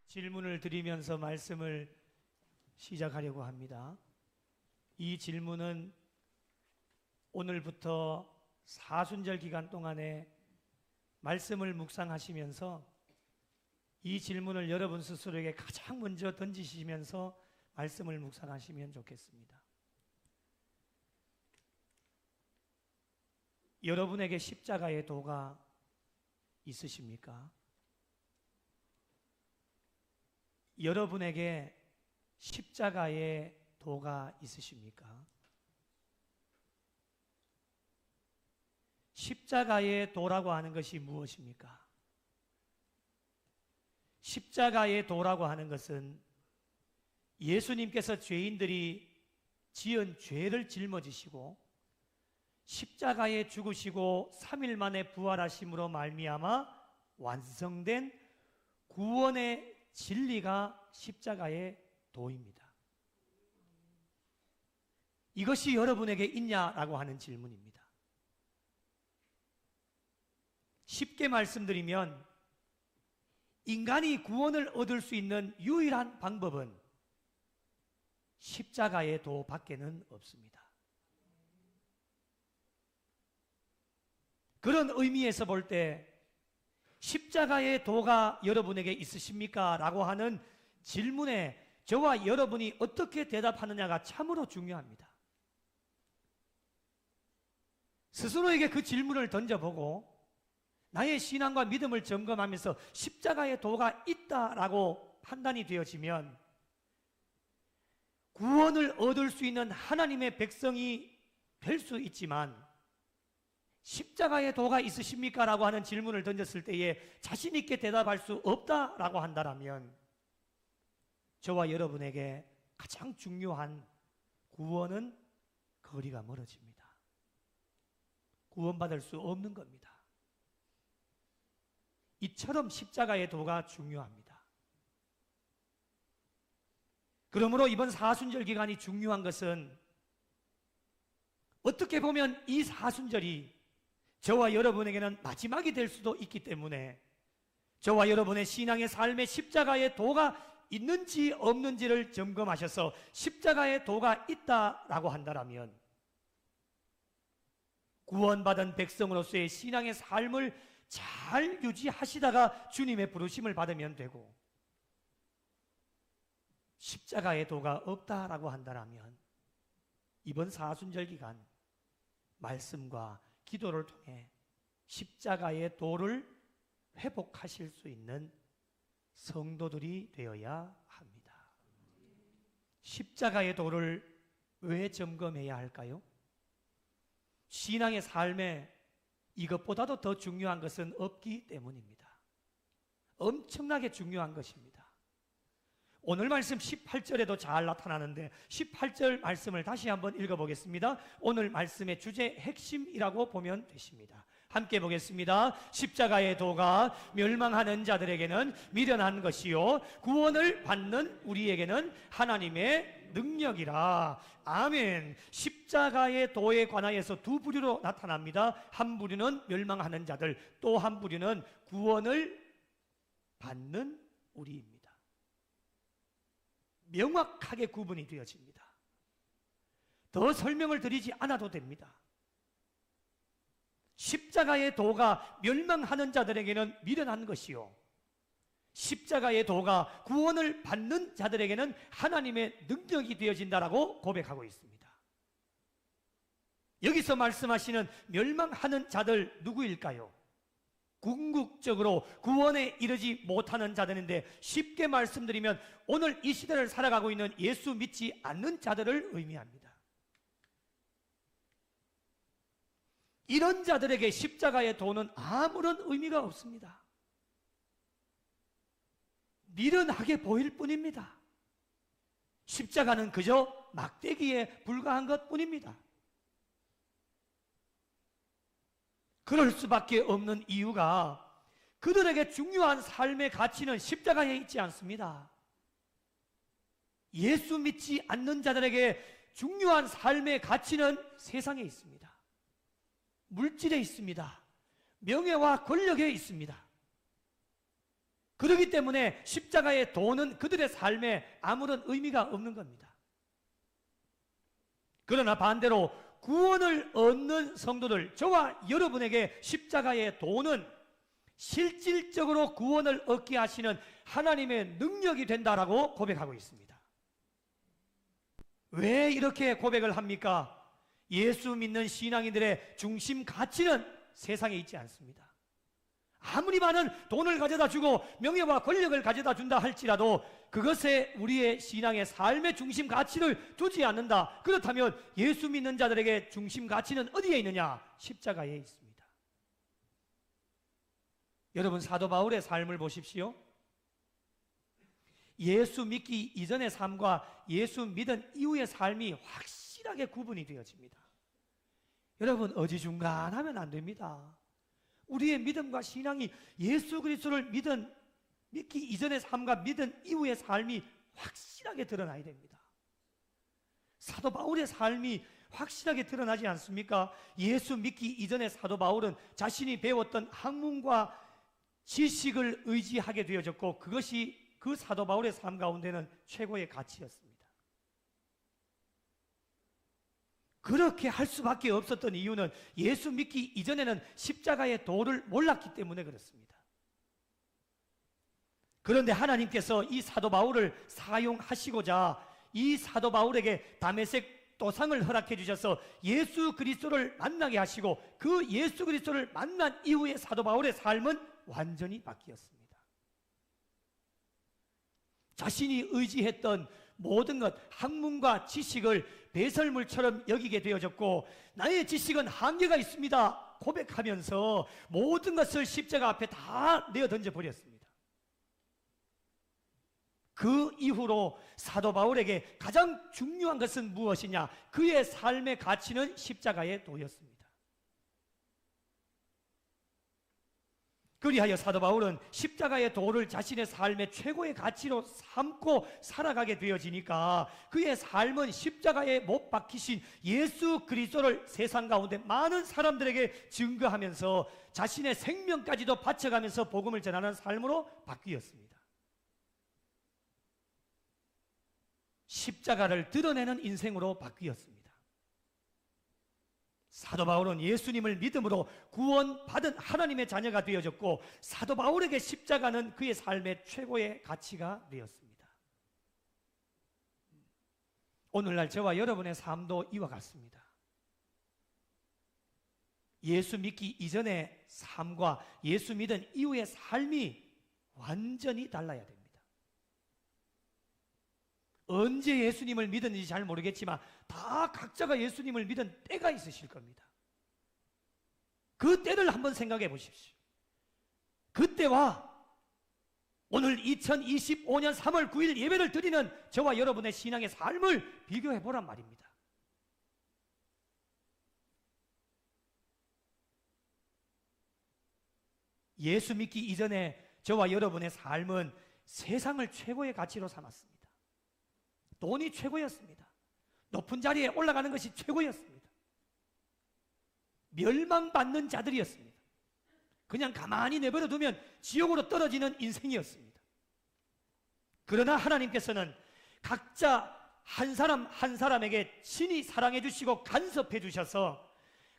질문을 드리면서 말씀을 시작하려고 합니다. 이 질문은 오늘부터 사순절 기간 동안에 말씀을 묵상하시면서 이 질문을 여러분 스스로에게 가장 먼저 던지시면서 말씀을 묵상하시면 좋겠습니다. 여러분에게 십자가의 도가 있으십니까? 여러분에게 십자가의 도가 있으십니까? 십자가의 도라고 하는 것이 무엇입니까? 십자가의 도라고 하는 것은 예수님께서 죄인들이 지은 죄를 짊어지시고 십자가에 죽으시고 3일 만에 부활하심으로 말미암아 완성된 구원의 진리가 십자가의 도입니다. 이것이 여러분에게 있냐라고 하는 질문입니다. 쉽게 말씀드리면 인간이 구원을 얻을 수 있는 유일한 방법은 십자가의 도밖에는 없습니다. 그런 의미에서 볼 때 십자가의 도가 여러분에게 있으십니까? 라고 하는 질문에 저와 여러분이 어떻게 대답하느냐가 참으로 중요합니다. 스스로에게 그 질문을 던져보고 나의 신앙과 믿음을 점검하면서 십자가의 도가 있다라고 판단이 되어지면 구원을 얻을 수 있는 하나님의 백성이 될 수 있지만 십자가의 도가 있으십니까? 라고 하는 질문을 던졌을 때에 자신 있게 대답할 수 없다라고 한다면 저와 여러분에게 가장 중요한 구원은 거리가 멀어집니다. 구원받을 수 없는 겁니다. 이처럼 십자가의 도가 중요합니다. 그러므로 이번 사순절 기간이 중요한 것은 어떻게 보면 이 사순절이 저와 여러분에게는 마지막이 될 수도 있기 때문에 저와 여러분의 신앙의 삶에 십자가의 도가 있는지 없는지를 점검하셔서 십자가의 도가 있다라고 한다면 구원받은 백성으로서의 신앙의 삶을 잘 유지하시다가 주님의 부르심을 받으면 되고, 십자가의 도가 없다라고 한다면 이번 사순절 기간 말씀과 기도를 통해 십자가의 도를 회복하실 수 있는 성도들이 되어야 합니다. 십자가의 도를 왜 점검해야 할까요? 신앙의 삶에 이것보다도 더 중요한 것은 없기 때문입니다. 엄청나게 중요한 것입니다. 오늘 말씀 18절에도 잘 나타나는데 18절 말씀을 다시 한번 읽어보겠습니다. 오늘 말씀의 주제 핵심이라고 보면 되십니다. 함께 보겠습니다. 십자가의 도가 멸망하는 자들에게는 미련한 것이요 구원을 받는 우리에게는 하나님의 능력이라. 아멘. 십자가의 도에 관하여서 두 부류로 나타납니다. 한 부류는 멸망하는 자들, 또 한 부류는 구원을 받는 우리입니다. 명확하게 구분이 되어집니다. 더 설명을 드리지 않아도 됩니다. 십자가의 도가 멸망하는 자들에게는 미련한 것이요 십자가의 도가 구원을 받는 자들에게는 하나님의 능력이 되어진다라고 고백하고 있습니다. 여기서 말씀하시는 멸망하는 자들 누구일까요? 궁극적으로 구원에 이르지 못하는 자들인데, 쉽게 말씀드리면 오늘 이 시대를 살아가고 있는 예수 믿지 않는 자들을 의미합니다. 이런 자들에게 십자가의 도는 아무런 의미가 없습니다. 미련하게 보일 뿐입니다. 십자가는 그저 막대기에 불과한 것뿐입니다. 그럴 수밖에 없는 이유가 그들에게 중요한 삶의 가치는 십자가에 있지 않습니다. 예수 믿지 않는 자들에게 중요한 삶의 가치는 세상에 있습니다. 물질에 있습니다. 명예와 권력에 있습니다. 그렇기 때문에 십자가의 도는 그들의 삶에 아무런 의미가 없는 겁니다. 그러나 반대로 구원을 얻는 성도들, 저와 여러분에게 십자가의 도는 실질적으로 구원을 얻게 하시는 하나님의 능력이 된다라고 고백하고 있습니다. 왜 이렇게 고백을 합니까? 예수 믿는 신앙인들의 중심 가치는 세상에 있지 않습니다. 아무리 많은 돈을 가져다 주고 명예와 권력을 가져다 준다 할지라도 그것에 우리의 신앙의 삶의 중심 가치를 두지 않는다. 그렇다면 예수 믿는 자들에게 중심 가치는 어디에 있느냐? 십자가에 있습니다. 여러분, 사도 바울의 삶을 보십시오. 예수 믿기 이전의 삶과 예수 믿은 이후의 삶이 확실하게 구분이 되어집니다. 여러분, 어지중간하면 안 됩니다. 우리의 믿음과 신앙이 예수 그리스도를 믿기 이전의 삶과 믿은 이후의 삶이 확실하게 드러나야 됩니다. 사도 바울의 삶이 확실하게 드러나지 않습니까? 예수 믿기 이전의 사도 바울은 자신이 배웠던 학문과 지식을 의지하게 되어졌고 그것이 그 사도 바울의 삶 가운데는 최고의 가치였습니다. 그렇게 할 수밖에 없었던 이유는 예수 믿기 이전에는 십자가의 도를 몰랐기 때문에 그렇습니다. 그런데 하나님께서 이 사도 바울을 사용하시고자 이 사도 바울에게 다메섹 도상을 허락해 주셔서 예수 그리스도를 만나게 하시고 그 예수 그리스도를 만난 이후에 사도 바울의 삶은 완전히 바뀌었습니다. 자신이 의지했던 모든 것, 학문과 지식을 배설물처럼 여기게 되어졌고 나의 지식은 한계가 있습니다 고백하면서 모든 것을 십자가 앞에 다 내어 던져버렸습니다. 그 이후로 사도 바울에게 가장 중요한 것은 무엇이냐? 그의 삶의 가치는 십자가의 도였습니다. 그리하여 사도 바울은 십자가의 도를 자신의 삶의 최고의 가치로 삼고 살아가게 되어지니까 그의 삶은 십자가에 못 박히신 예수 그리스도를 세상 가운데 많은 사람들에게 증거하면서 자신의 생명까지도 바쳐가면서 복음을 전하는 삶으로 바뀌었습니다. 십자가를 드러내는 인생으로 바뀌었습니다. 사도 바울은 예수님을 믿음으로 구원받은 하나님의 자녀가 되어졌고 사도 바울에게 십자가는 그의 삶의 최고의 가치가 되었습니다. 오늘날 저와 여러분의 삶도 이와 같습니다. 예수 믿기 이전의 삶과 예수 믿은 이후의 삶이 완전히 달라야 됩니다. 언제 예수님을 믿었는지 잘 모르겠지만 다 각자가 예수님을 믿은 때가 있으실 겁니다. 그 때를 한번 생각해 보십시오. 그때와 오늘 2025년 3월 9일 예배를 드리는 저와 여러분의 신앙의 삶을 비교해 보란 말입니다. 예수 믿기 이전에 저와 여러분의 삶은 세상을 최고의 가치로 삼았습니다. 돈이 최고였습니다. 높은 자리에 올라가는 것이 최고였습니다. 멸망받는 자들이었습니다. 그냥 가만히 내버려 두면 지옥으로 떨어지는 인생이었습니다. 그러나 하나님께서는 각자 한 사람 한 사람에게 친히 사랑해 주시고 간섭해 주셔서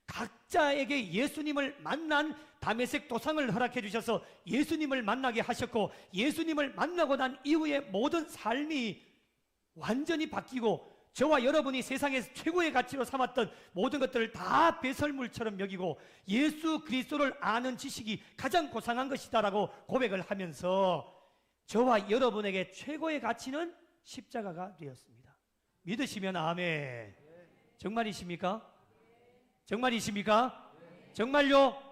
각자에게 예수님을 만난 다메섹 도상을 허락해 주셔서 예수님을 만나게 하셨고 예수님을 만나고 난 이후에 모든 삶이 완전히 바뀌고 저와 여러분이 세상에서 최고의 가치로 삼았던 모든 것들을 다 배설물처럼 여기고 예수 그리스도를 아는 지식이 가장 고상한 것이다라고 고백을 하면서 저와 여러분에게 최고의 가치는 십자가가 되었습니다. 믿으시면 아멘. 정말이십니까? 정말이십니까? 정말요?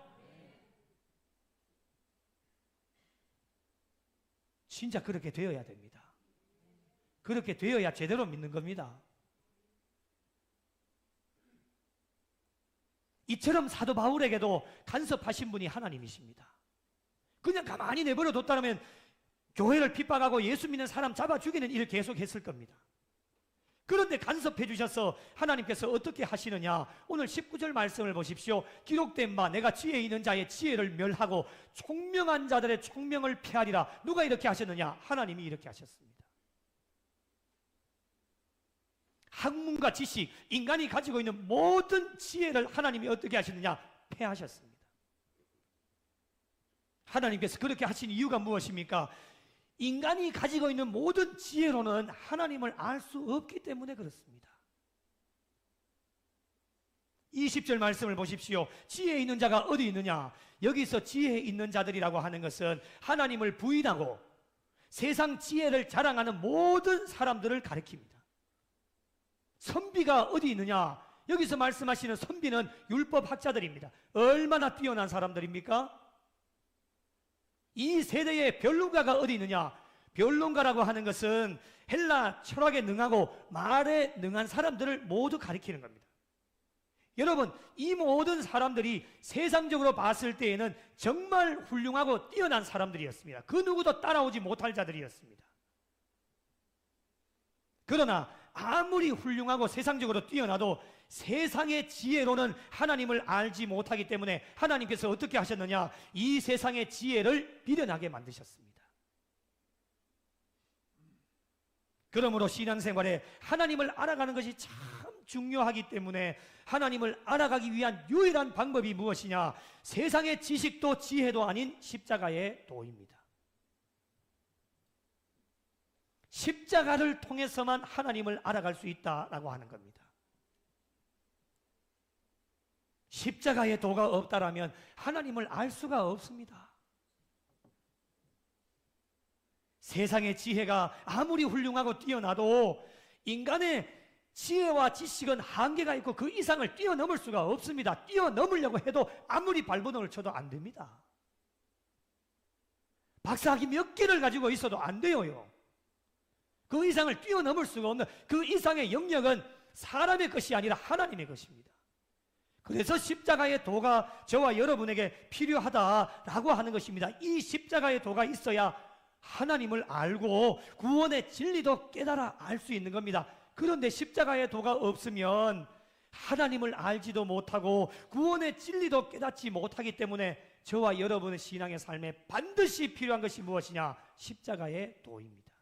진짜 그렇게 되어야 됩니다. 그렇게 되어야 제대로 믿는 겁니다. 이처럼 사도 바울에게도 간섭하신 분이 하나님이십니다. 그냥 가만히 내버려 뒀다면 교회를 핍박하고 예수 믿는 사람 잡아 죽이는 일을 계속했을 겁니다. 그런데 간섭해 주셔서 하나님께서 어떻게 하시느냐? 오늘 19절 말씀을 보십시오. 기록된 바 내가 지혜 있는 자의 지혜를 멸하고 총명한 자들의 총명을 폐하리라. 누가 이렇게 하셨느냐? 하나님이 이렇게 하셨습니다. 학문과 지식, 인간이 가지고 있는 모든 지혜를 하나님이 어떻게 하셨느냐? 폐하셨습니다. 하나님께서 그렇게 하신 이유가 무엇입니까? 인간이 가지고 있는 모든 지혜로는 하나님을 알 수 없기 때문에 그렇습니다. 20절 말씀을 보십시오. 지혜 있는 자가 어디 있느냐? 여기서 지혜 있는 자들이라고 하는 것은 하나님을 부인하고 세상 지혜를 자랑하는 모든 사람들을 가리킵니다. 선비가 어디 있느냐? 여기서 말씀하시는 선비는 율법학자들입니다. 얼마나 뛰어난 사람들입니까? 이 세대의 변론가가 어디 있느냐? 변론가라고 하는 것은 헬라 철학에 능하고 말에 능한 사람들을 모두 가리키는 겁니다. 여러분, 이 모든 사람들이 세상적으로 봤을 때에는 정말 훌륭하고 뛰어난 사람들이었습니다. 그 누구도 따라오지 못할 자들이었습니다. 그러나 아무리 훌륭하고 세상적으로 뛰어나도 세상의 지혜로는 하나님을 알지 못하기 때문에 하나님께서 어떻게 하셨느냐? 이 세상의 지혜를 미련하게 만드셨습니다. 그러므로 신앙생활에 하나님을 알아가는 것이 참 중요하기 때문에 하나님을 알아가기 위한 유일한 방법이 무엇이냐? 세상의 지식도 지혜도 아닌 십자가의 도입니다. 십자가를 통해서만 하나님을 알아갈 수 있다라고 하는 겁니다. 십자가의 도가 없다라면 하나님을 알 수가 없습니다. 세상의 지혜가 아무리 훌륭하고 뛰어나도 인간의 지혜와 지식은 한계가 있고 그 이상을 뛰어넘을 수가 없습니다. 뛰어넘으려고 해도 아무리 발버둥을 쳐도 안 됩니다. 박사학위 몇 개를 가지고 있어도 안 돼요. 그 이상을 뛰어넘을 수가 없는 그 이상의 영역은 사람의 것이 아니라 하나님의 것입니다. 그래서 십자가의 도가 저와 여러분에게 필요하다라고 하는 것입니다. 이 십자가의 도가 있어야 하나님을 알고 구원의 진리도 깨달아 알 수 있는 겁니다. 그런데 십자가의 도가 없으면 하나님을 알지도 못하고 구원의 진리도 깨닫지 못하기 때문에 저와 여러분의 신앙의 삶에 반드시 필요한 것이 무엇이냐? 십자가의 도입니다.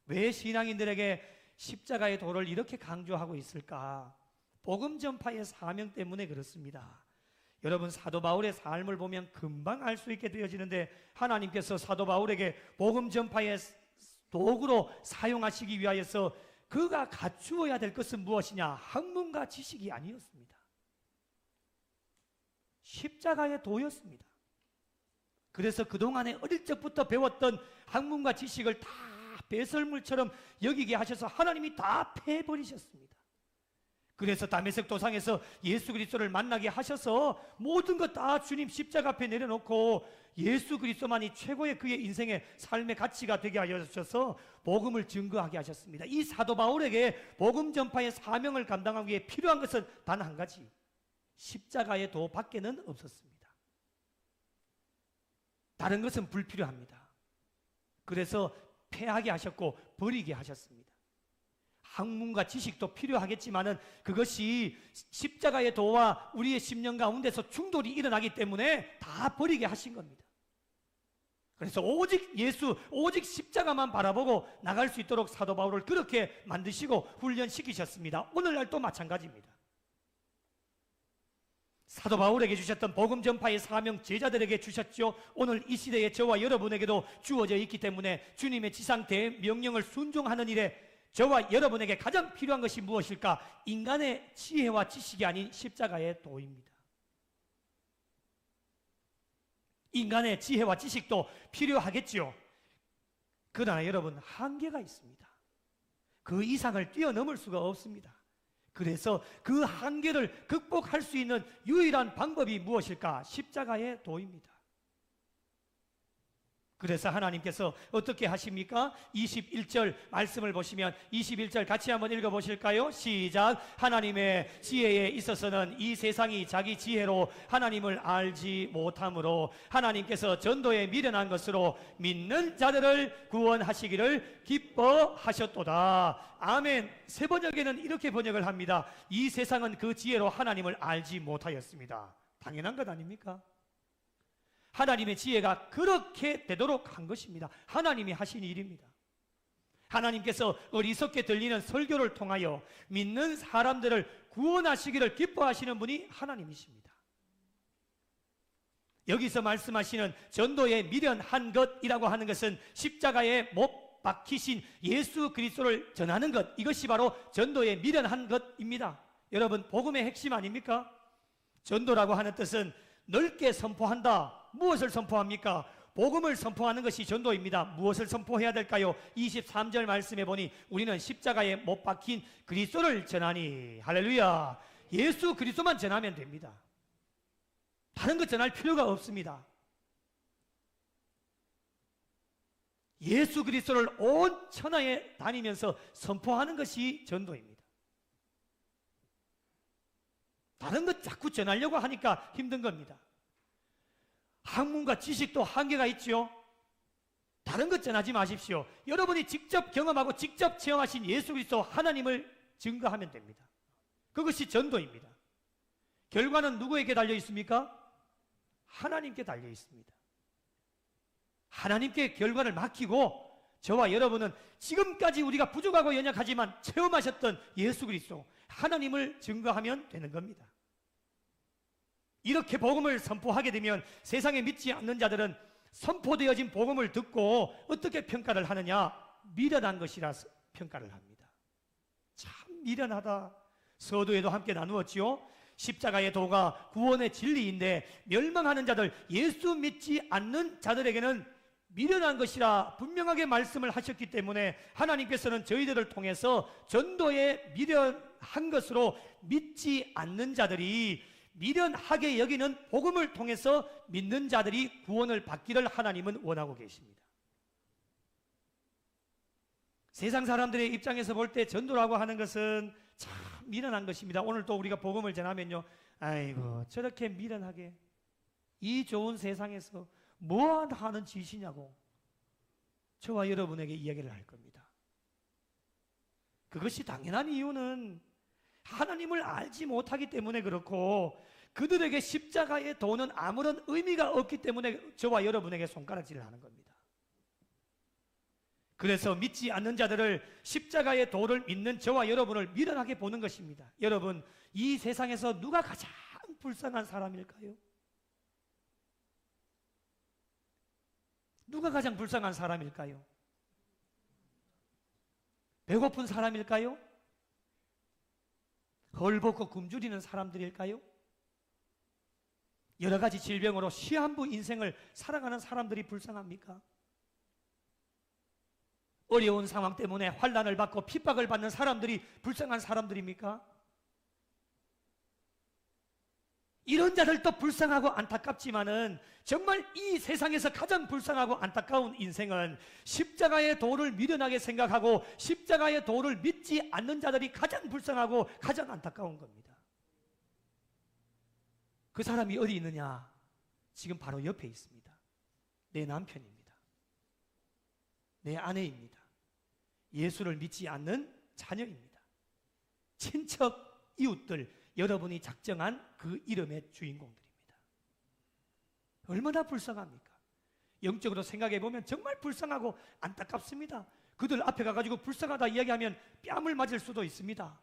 왜 신앙인들에게 십자가의 도를 이렇게 강조하고 있을까? 복음 전파의 사명 때문에 그렇습니다. 여러분, 사도 바울의 삶을 보면 금방 알 수 있게 되어지는데 하나님께서 사도 바울에게 복음 전파의 도구로 사용하시기 위하여서 그가 갖추어야 될 것은 무엇이냐? 학문과 지식이 아니었습니다. 십자가의 도였습니다. 그래서 그동안에 어릴 적부터 배웠던 학문과 지식을 다 배설물처럼 여기게 하셔서 하나님이 다 패버리셨습니다. 그래서 다메섹 도상에서 예수 그리스도를 만나게 하셔서 모든 것 다 주님 십자가 앞에 내려놓고 예수 그리스도만이 최고의 그의 인생의 삶의 가치가 되게 하셔서 복음을 증거하게 하셨습니다. 이 사도 바울에게 복음 전파의 사명을 감당하기 위해 필요한 것은 단 한 가지, 십자가의 도 밖에는 없었습니다. 다른 것은 불필요합니다. 그래서 폐하게 하셨고 버리게 하셨습니다. 학문과 지식도 필요하겠지만은 그것이 십자가의 도와 우리의 심령 가운데서 충돌이 일어나기 때문에 다 버리게 하신 겁니다. 그래서 오직 예수, 오직 십자가만 바라보고 나갈 수 있도록 사도 바울을 그렇게 만드시고 훈련시키셨습니다. 오늘날도 마찬가지입니다. 사도 바울에게 주셨던 복음 전파의 사명 제자들에게 주셨죠. 오늘 이 시대에 저와 여러분에게도 주어져 있기 때문에 주님의 지상 대명령을 순종하는 일에 저와 여러분에게 가장 필요한 것이 무엇일까? 인간의 지혜와 지식이 아닌 십자가의 도입니다. 인간의 지혜와 지식도 필요하겠지요. 그러나 여러분, 한계가 있습니다. 그 이상을 뛰어넘을 수가 없습니다. 그래서 그 한계를 극복할 수 있는 유일한 방법이 무엇일까? 십자가의 도입니다. 그래서 하나님께서 어떻게 하십니까? 21절 말씀을 보시면 21절 같이 한번 읽어보실까요? 시작. 하나님의 지혜에 있어서는 이 세상이 자기 지혜로 하나님을 알지 못하므로 하나님께서 전도에 미련한 것으로 믿는 자들을 구원하시기를 기뻐하셨도다. 아멘. 세 번역에는 이렇게 번역을 합니다. 이 세상은 그 지혜로 하나님을 알지 못하였습니다. 당연한 것 아닙니까? 하나님의 지혜가 그렇게 되도록 한 것입니다. 하나님이 하신 일입니다. 하나님께서 어리석게 들리는 설교를 통하여 믿는 사람들을 구원하시기를 기뻐하시는 분이 하나님이십니다. 여기서 말씀하시는 전도에 미련한 것이라고 하는 것은 십자가에 못 박히신 예수 그리스도를 전하는 것, 이것이 바로 전도에 미련한 것입니다. 여러분, 복음의 핵심 아닙니까? 전도라고 하는 뜻은 넓게 선포한다. 무엇을 선포합니까? 복음을 선포하는 것이 전도입니다. 무엇을 선포해야 될까요? 23절 말씀해 보니 우리는 십자가에 못 박힌 그리스도를 전하니. 할렐루야. 예수 그리스도만 전하면 됩니다. 다른 것 전할 필요가 없습니다. 예수 그리스도를 온 천하에 다니면서 선포하는 것이 전도입니다. 다른 것 자꾸 전하려고 하니까 힘든 겁니다. 학문과 지식도 한계가 있죠. 다른 것 전하지 마십시오. 여러분이 직접 경험하고 직접 체험하신 예수 그리스도 하나님을 증거하면 됩니다. 그것이 전도입니다. 결과는 누구에게 달려 있습니까? 하나님께 달려 있습니다. 하나님께 결과를 맡기고 저와 여러분은 지금까지 우리가 부족하고 연약하지만 체험하셨던 예수 그리스도 하나님을 증거하면 되는 겁니다. 이렇게 복음을 선포하게 되면 세상에 믿지 않는 자들은 선포되어진 복음을 듣고 어떻게 평가를 하느냐? 미련한 것이라 평가를 합니다. 참 미련하다. 서두에도 함께 나누었지요. 십자가의 도가 구원의 진리인데 멸망하는 자들, 예수 믿지 않는 자들에게는 미련한 것이라 분명하게 말씀을 하셨기 때문에 하나님께서는 저희들을 통해서 전도에 미련한 것으로 믿지 않는 자들이 미련하게 여기는 복음을 통해서 믿는 자들이 구원을 받기를 하나님은 원하고 계십니다. 세상 사람들의 입장에서 볼 때 전도라고 하는 것은 참 미련한 것입니다. 오늘 또 우리가 복음을 전하면요, 아이고 저렇게 미련하게 이 좋은 세상에서 뭐 하는 짓이냐고 저와 여러분에게 이야기를 할 겁니다. 그것이 당연한 이유는 하나님을 알지 못하기 때문에 그렇고 그들에게 십자가의 도는 아무런 의미가 없기 때문에 저와 여러분에게 손가락질을 하는 겁니다. 그래서 믿지 않는 자들을 십자가의 도를 믿는 저와 여러분을 미련하게 보는 것입니다. 여러분, 이 세상에서 누가 가장 불쌍한 사람일까요? 누가 가장 불쌍한 사람일까요? 배고픈 사람일까요? 헐벗고 굶주리는 사람들일까요? 여러 가지 질병으로 시한부 인생을 살아가는 사람들이 불쌍합니까? 어려운 상황 때문에 환난을 받고 핍박을 받는 사람들이 불쌍한 사람들입니까? 이런 자들도 불쌍하고 안타깝지만은 정말 이 세상에서 가장 불쌍하고 안타까운 인생은 십자가의 도를 미련하게 생각하고 십자가의 도를 믿지 않는 자들이 가장 불쌍하고 가장 안타까운 겁니다. 그 사람이 어디 있느냐? 지금 바로 옆에 있습니다. 내 남편입니다. 내 아내입니다. 예수를 믿지 않는 자녀입니다. 친척, 이웃들, 여러분이 작정한 그 이름의 주인공들입니다. 얼마나 불쌍합니까? 영적으로 생각해 보면 정말 불쌍하고 안타깝습니다. 그들 앞에 가가지고 불쌍하다 이야기하면 뺨을 맞을 수도 있습니다.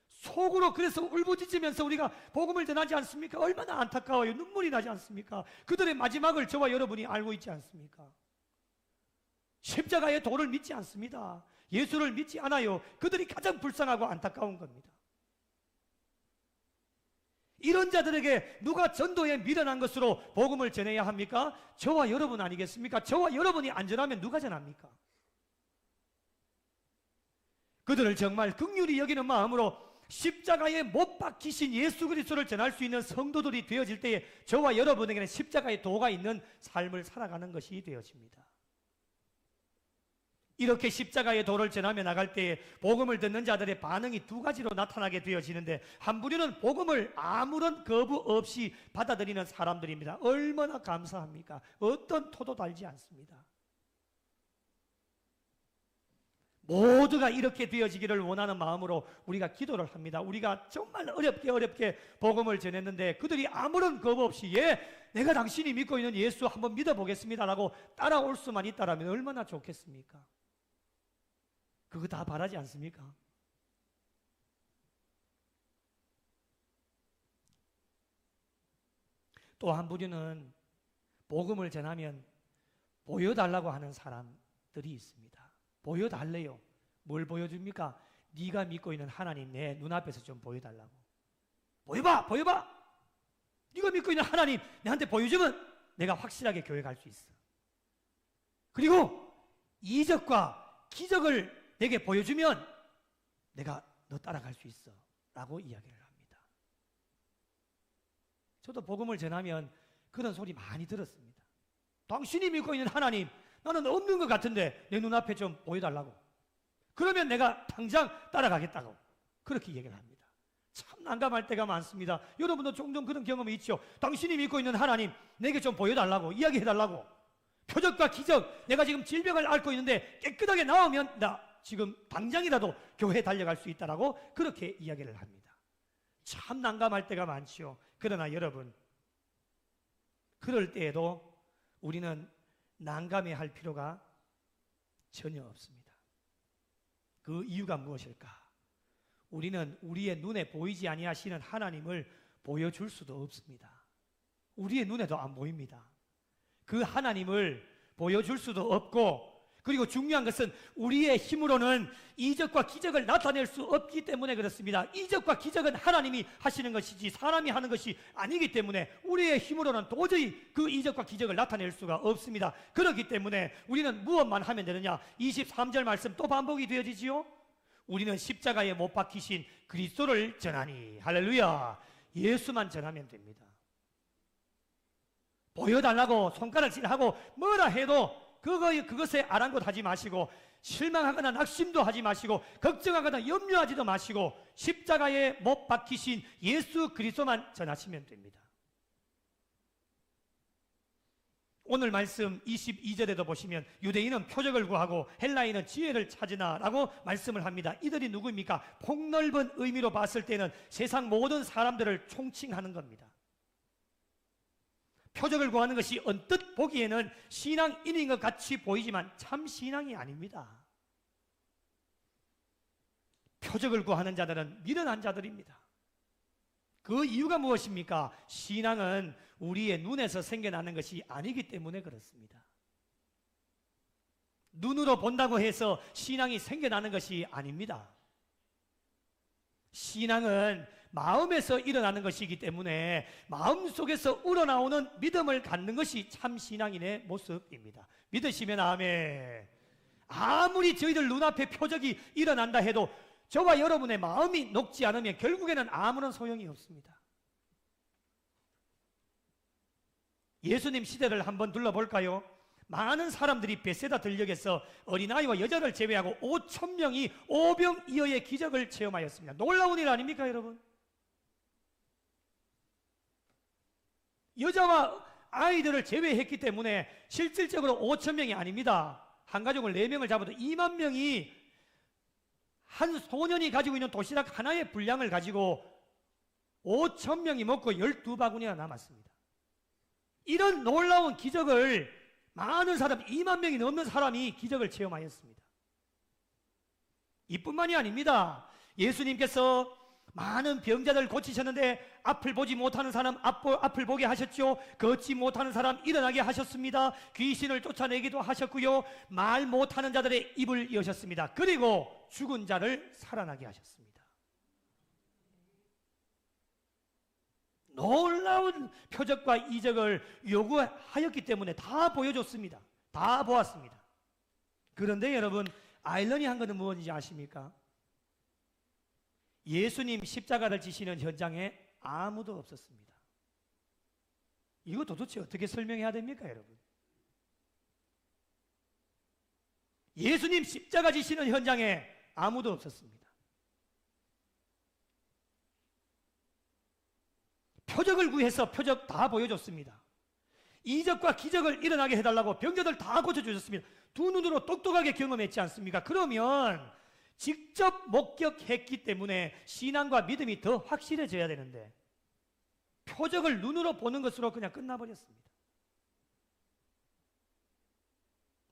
속으로 그래서 울부짖으면서 우리가 복음을 전하지 않습니까? 얼마나 안타까워요. 눈물이 나지 않습니까? 그들의 마지막을 저와 여러분이 알고 있지 않습니까? 십자가의 도를 믿지 않습니다. 예수를 믿지 않아요. 그들이 가장 불쌍하고 안타까운 겁니다. 이런 자들에게 누가 전도에 미련한 것으로 복음을 전해야 합니까? 저와 여러분 아니겠습니까? 저와 여러분이 안 전하면 누가 전합니까? 그들을 정말 긍휼히 여기는 마음으로 십자가에 못 박히신 예수 그리스도를 전할 수 있는 성도들이 되어질 때에 저와 여러분에게는 십자가의 도가 있는 삶을 살아가는 것이 되어집니다. 이렇게 십자가의 도를 전하며 나갈 때에 복음을 듣는 자들의 반응이 두 가지로 나타나게 되어지는데, 한 부류는 복음을 아무런 거부 없이 받아들이는 사람들입니다. 얼마나 감사합니까? 어떤 토도 달지 않습니다. 모두가 이렇게 되어지기를 원하는 마음으로 우리가 기도를 합니다. 우리가 정말 어렵게 복음을 전했는데 그들이 아무런 거부 없이 내가 당신이 믿고 있는 예수 한번 믿어보겠습니다라고 따라올 수만 있다면 얼마나 좋겠습니까? 그거 다 바라지 않습니까? 또 한 부류는 복음을 전하면 보여달라고 하는 사람들이 있습니다. 보여달래요. 뭘 보여줍니까? 네가 믿고 있는 하나님 내 눈앞에서 좀 보여달라고. 보여봐. 네가 믿고 있는 하나님 내한테 보여주면 내가 확실하게 교회 갈 수 있어. 그리고 이적과 기적을 내게 보여주면 내가 너 따라갈 수 있어 라고 이야기를 합니다. 저도 복음을 전하면 그런 소리 많이 들었습니다. 당신이 믿고 있는 하나님 나는 없는 것 같은데 내 눈앞에 좀 보여달라고. 그러면 내가 당장 따라가겠다고 그렇게 얘기를 합니다. 참 난감할 때가 많습니다. 여러분도 종종 그런 경험이 있죠. 당신이 믿고 있는 하나님 내게 좀 보여달라고, 이야기해달라고. 표적과 기적, 내가 지금 질병을 앓고 있는데 깨끗하게 나오면 나 지금 당장이라도 교회에 달려갈 수 있다라고 그렇게 이야기를 합니다. 참 난감할 때가 많지요. 그러나 여러분, 그럴 때에도 우리는 난감해할 필요가 전혀 없습니다. 그 이유가 무엇일까? 우리는 우리의 눈에 보이지 아니하시는 하나님을 보여줄 수도 없습니다. 우리의 눈에도 안 보입니다. 그 하나님을 보여줄 수도 없고, 그리고 중요한 것은 우리의 힘으로는 이적과 기적을 나타낼 수 없기 때문에 그렇습니다. 이적과 기적은 하나님이 하시는 것이지 사람이 하는 것이 아니기 때문에 우리의 힘으로는 도저히 그 이적과 기적을 나타낼 수가 없습니다. 그렇기 때문에 우리는 무엇만 하면 되느냐? 23절 말씀 또 반복이 되어지지요. 우리는 십자가에 못 박히신 그리스도를 전하니, 할렐루야, 예수만 전하면 됩니다. 보여달라고 손가락질하고 뭐라 해도 그것에 아랑곳하지 마시고, 실망하거나 낙심도 하지 마시고, 걱정하거나 염려하지도 마시고, 십자가에 못 박히신 예수 그리스도만 전하시면 됩니다. 오늘 말씀 22절에도 보시면 유대인은 표적을 구하고 헬라인은 지혜를 찾으나 라고 말씀을 합니다. 이들이 누구입니까? 폭넓은 의미로 봤을 때는 세상 모든 사람들을 총칭하는 겁니다. 표적을 구하는 것이 언뜻 보기에는 신앙인인 것 같이 보이지만 참 신앙이 아닙니다. 표적을 구하는 자들은 미련한 자들입니다. 그 이유가 무엇입니까? 신앙은 우리의 눈에서 생겨나는 것이 아니기 때문에 그렇습니다. 눈으로 본다고 해서 신앙이 생겨나는 것이 아닙니다. 신앙은 마음에서 일어나는 것이기 때문에 마음속에서 우러나오는 믿음을 갖는 것이 참 신앙인의 모습입니다. 믿으시면 아멘. 아무리 저희들 눈앞에 표적이 일어난다 해도 저와 여러분의 마음이 녹지 않으면 결국에는 아무런 소용이 없습니다. 예수님 시대를 한번 둘러볼까요? 많은 사람들이 베세다 들녘에서 어린아이와 여자를 제외하고 5,000명이 오병이어의 기적을 체험하였습니다. 놀라운 일 아닙니까, 여러분? 여자와 아이들을 제외했기 때문에 실질적으로 5,000명이 아닙니다. 한 가족을 4명을 잡아도 2만 명이 한 소년이 가지고 있는 도시락 하나의 분량을 가지고 5,000명이 먹고 12바구니가 남았습니다. 이런 놀라운 기적을 많은 사람, 2만 명이 넘는 사람이 기적을 체험하였습니다. 이뿐만이 아닙니다. 예수님께서 많은 병자들 고치셨는데 앞을 보지 못하는 사람 앞을 보게 하셨죠. 걷지 못하는 사람 일어나게 하셨습니다. 귀신을 쫓아내기도 하셨고요. 말 못하는 자들의 입을 여셨습니다. 그리고 죽은 자를 살아나게 하셨습니다. 놀라운 표적과 이적을 요구하였기 때문에 다 보여줬습니다. 다 보았습니다. 그런데 여러분, 아이러니한 것은 무엇인지 아십니까? 예수님 십자가를 지시는 현장에 아무도 없었습니다. 이거 도대체 어떻게 설명해야 됩니까, 여러분? 예수님 십자가 지시는 현장에 아무도 없었습니다. 표적을 구해서 표적 다 보여줬습니다. 이적과 기적을 일어나게 해달라고 병자들 다 고쳐주셨습니다. 두 눈으로 똑똑하게 경험했지 않습니까? 그러면 직접 목격했기 때문에 신앙과 믿음이 더 확실해져야 되는데 표적을 눈으로 보는 것으로 그냥 끝나버렸습니다.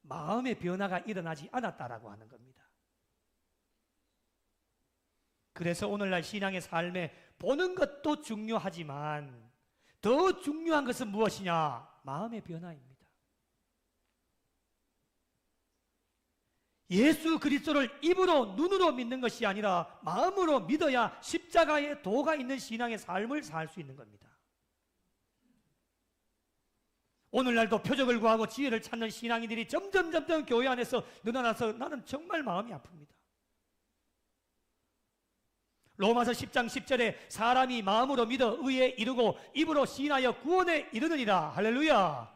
마음의 변화가 일어나지 않았다라고 하는 겁니다. 그래서 오늘날 신앙의 삶에 보는 것도 중요하지만 더 중요한 것은 무엇이냐? 마음의 변화입니다. 예수 그리스도를 입으로 눈으로 믿는 것이 아니라 마음으로 믿어야 십자가의 도가 있는 신앙의 삶을 살 수 있는 겁니다. 오늘날도 표적을 구하고 지혜를 찾는 신앙인들이 점점 교회 안에서 늘어나서 나는 정말 마음이 아픕니다. 로마서 10장 10절에 사람이 마음으로 믿어 의에 이르고 입으로 시인하여 구원에 이르느니라. 할렐루야.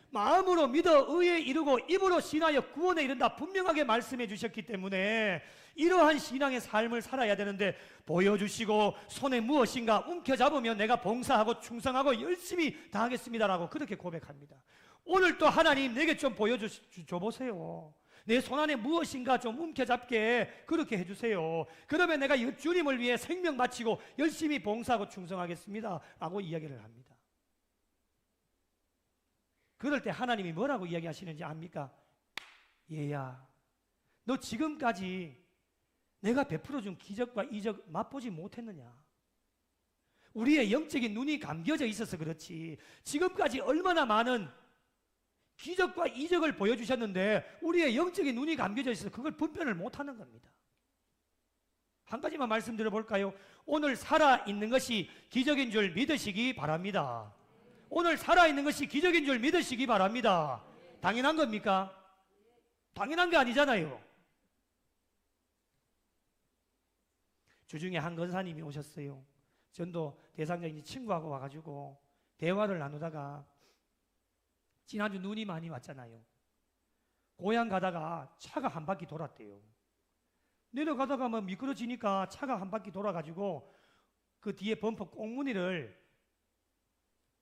마음으로 믿어 의에 이르고 입으로 시인하여 구원에 이른다 분명하게 말씀해 주셨기 때문에 이러한 신앙의 삶을 살아야 되는데 보여주시고 손에 무엇인가 움켜잡으면 내가 봉사하고 충성하고 열심히 다하겠습니다라고 그렇게 고백합니다. 오늘 또 하나님 내게 좀 보여줘보세요. 내 손안에 무엇인가 좀 움켜잡게 그렇게 해주세요. 그러면 내가 주님을 위해 생명 바치고 열심히 봉사하고 충성하겠습니다 라고 이야기를 합니다. 그럴 때 하나님이 뭐라고 이야기하시는지 압니까? 얘야, 너 지금까지 내가 베풀어준 기적과 이적 맛보지 못했느냐? 우리의 영적인 눈이 감겨져 있어서 그렇지 지금까지 얼마나 많은 기적과 이적을 보여주셨는데 우리의 영적인 눈이 감겨져 있어서 그걸 분별을 못하는 겁니다. 한 가지만 말씀드려 볼까요? 오늘 살아있는 것이 기적인 줄 믿으시기 바랍니다. 오늘 살아있는 것이 기적인 줄 믿으시기 바랍니다. 당연한 겁니까? 당연한 게 아니잖아요. 주중에 한 권사님이 오셨어요. 전도 대상자인 친구하고 와가지고 대화를 나누다가 지난주 눈이 많이 왔잖아요. 고향 가다가 차가 한 바퀴 돌았대요. 내려가다가 뭐 미끄러지니까 차가 한 바퀴 돌아가지고 그 뒤에 범퍼 꽁무니를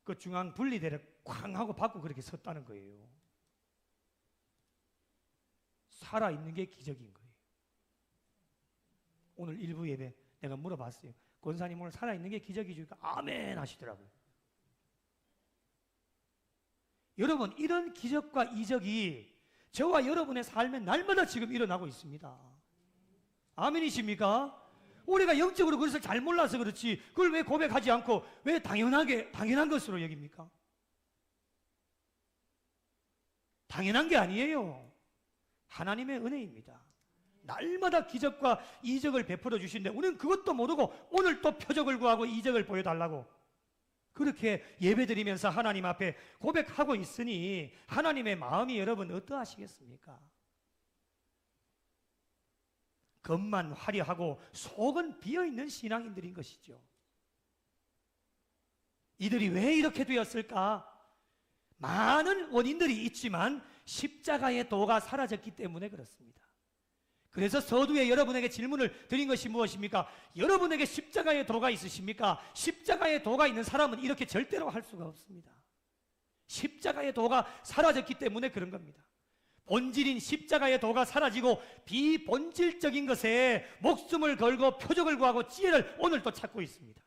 그 중앙 분리대를 쾅 하고 받고 그렇게 섰다는 거예요. 살아있는 게 기적인 거예요. 오늘 일부 예배 내가 물어봤어요. 권사님 오늘 살아있는 게 기적이죠? 아멘 하시더라고요. 여러분 이런 기적과 이적이 저와 여러분의 삶에 날마다 지금 일어나고 있습니다. 아멘이십니까? 우리가 영적으로 그것을 잘 몰라서 그렇지 그걸 왜 고백하지 않고 왜 당연한 것으로 여깁니까? 당연한 게 아니에요. 하나님의 은혜입니다. 날마다 기적과 이적을 베풀어 주시는데 우리는 그것도 모르고 오늘 또 표적을 구하고 이적을 보여달라고 그렇게 예배드리면서 하나님 앞에 고백하고 있으니 하나님의 마음이 여러분 어떠하시겠습니까? 겉만 화려하고 속은 비어있는 신앙인들인 것이죠. 이들이 왜 이렇게 되었을까? 많은 원인들이 있지만 십자가의 도가 사라졌기 때문에 그렇습니다. 그래서 서두에 여러분에게 질문을 드린 것이 무엇입니까? 여러분에게 십자가의 도가 있으십니까? 십자가의 도가 있는 사람은 이렇게 절대로 할 수가 없습니다. 십자가의 도가 사라졌기 때문에 그런 겁니다. 본질인 십자가의 도가 사라지고 비본질적인 것에 목숨을 걸고 표적을 구하고 지혜를 오늘 또 찾고 있습니다.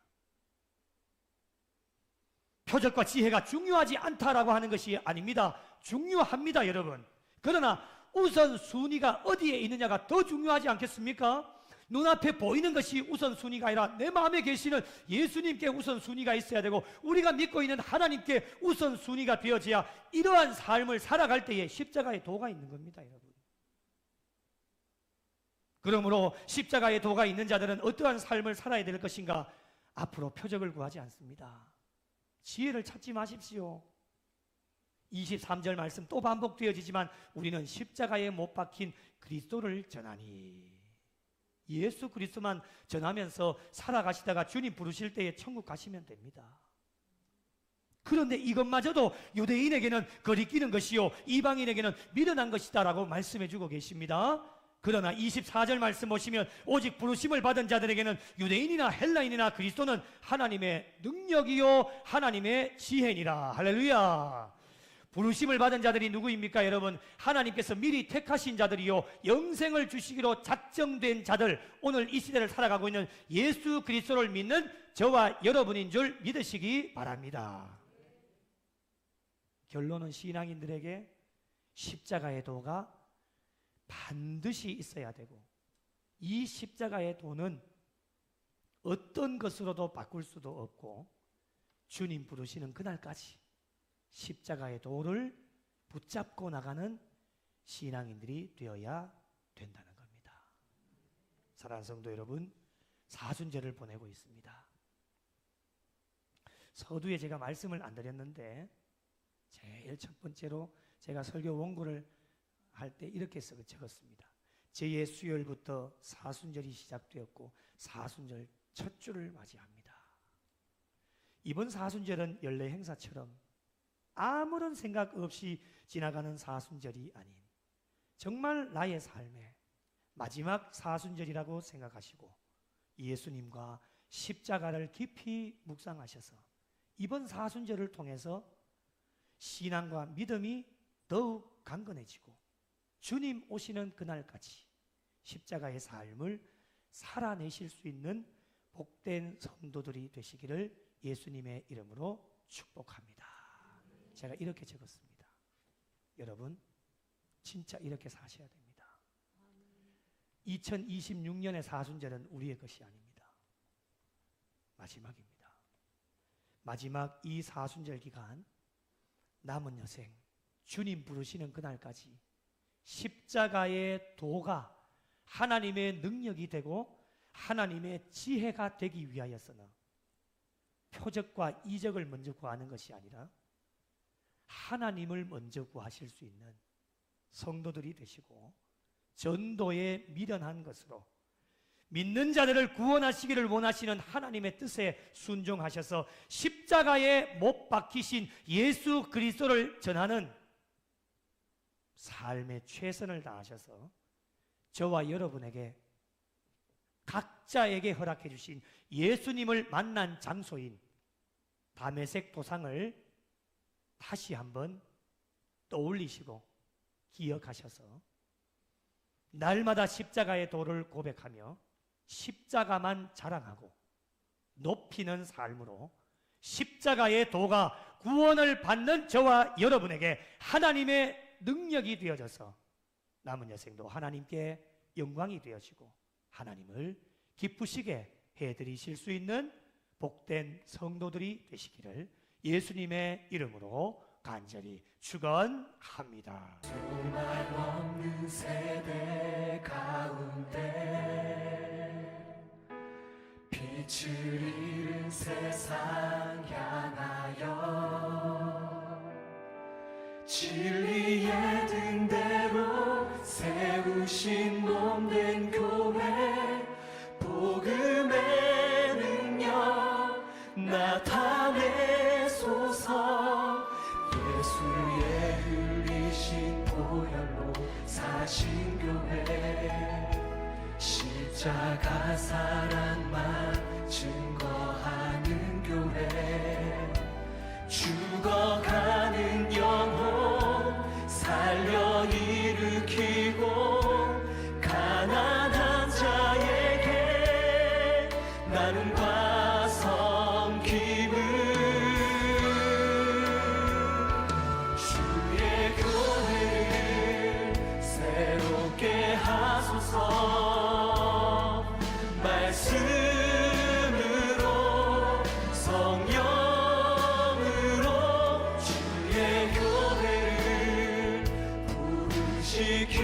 표적과 지혜가 중요하지 않다라고 하는 것이 아닙니다. 중요합니다, 여러분. 그러나 우선순위가 어디에 있느냐가 더 중요하지 않겠습니까? 눈앞에 보이는 것이 우선순위가 아니라 내 마음에 계시는 예수님께 우선순위가 있어야 되고 우리가 믿고 있는 하나님께 우선순위가 되어져야 이러한 삶을 살아갈 때에 십자가의 도가 있는 겁니다, 여러분. 그러므로 십자가의 도가 있는 자들은 어떠한 삶을 살아야 될 것인가? 앞으로 표적을 구하지 않습니다. 지혜를 찾지 마십시오. 23절 말씀 또 반복되어지지만 우리는 십자가에 못 박힌 그리스도를 전하니 예수 그리스도만 전하면서 살아가시다가 주님 부르실 때에 천국 가시면 됩니다. 그런데 이것마저도 유대인에게는 거리끼는 것이요 이방인에게는 미련한 것이다라고 말씀해 주고 계십니다. 그러나 24절 말씀 보시면 오직 부르심을 받은 자들에게는 유대인이나 헬라인이나 그리스도는 하나님의 능력이요 하나님의 지혜니라. 할렐루야. 부르심을 받은 자들이 누구입니까 여러분? 하나님께서 미리 택하신 자들이요 영생을 주시기로 작정된 자들, 오늘 이 시대를 살아가고 있는 예수 그리스도를 믿는 저와 여러분인 줄 믿으시기 바랍니다. 결론은 신앙인들에게 십자가의 도가 반드시 있어야 되고, 이 십자가의 도는 어떤 것으로도 바꿀 수도 없고 주님 부르시는 그날까지 십자가의 도를 붙잡고 나가는 신앙인들이 되어야 된다는 겁니다. 사랑하는 성도 여러분, 사순절을 보내고 있습니다. 서두에 제가 말씀을 안 드렸는데 제일 첫 번째로 제가 설교 원고를 할 때 이렇게 적었습니다. 제 수요일부터 사순절이 시작되었고 사순절 첫 주를 맞이합니다. 이번 사순절은 연례 행사처럼 아무런 생각 없이 지나가는 사순절이 아닌 정말 나의 삶의 마지막 사순절이라고 생각하시고 예수님과 십자가를 깊이 묵상하셔서 이번 사순절을 통해서 신앙과 믿음이 더욱 강건해지고 주님 오시는 그날까지 십자가의 삶을 살아내실 수 있는 복된 성도들이 되시기를 예수님의 이름으로 축복합니다. 제가 이렇게 적었습니다. 여러분 진짜 이렇게 사셔야 됩니다. 2026년의 사순절은 우리의 것이 아닙니다. 마지막입니다. 마지막 이 사순절 기간 남은 여생 주님 부르시는 그날까지 십자가의 도가 하나님의 능력이 되고 하나님의 지혜가 되기 위하여서는 표적과 이적을 먼저 구하는 것이 아니라 하나님을 먼저 구하실 수 있는 성도들이 되시고 전도에 미련한 것으로 믿는 자들을 구원하시기를 원하시는 하나님의 뜻에 순종하셔서 십자가에 못 박히신 예수 그리스도를 전하는 삶의 최선을 다하셔서 저와 여러분에게 각자에게 허락해 주신 예수님을 만난 장소인 다메섹 도상을 다시 한번 떠올리시고 기억하셔서 날마다 십자가의 도를 고백하며 십자가만 자랑하고 높이는 삶으로 십자가의 도가 구원을 받는 저와 여러분에게 하나님의 능력이 되어져서 남은 여생도 하나님께 영광이 되어지고 하나님을 기쁘시게 해드리실 수 있는 복된 성도들이 되시기를 예수님의 이름으로 간절히 축원합니다. 수말 없는 세대 가운데 빛을 잃은 세상 향하여 진리의 등대로 세우신 몸된 교회 복음의 능력 나타내소서 예수의 흘리신 보혈로 사신 교회 십자가 사랑만 증거하는 교회 죽어가는 영혼 살려 일으키고 가난한 자에게 나눔과 섬김을 주의 교회를 새롭게 하소서 말씀으로 성령으로 주의 교회를 부르시키소서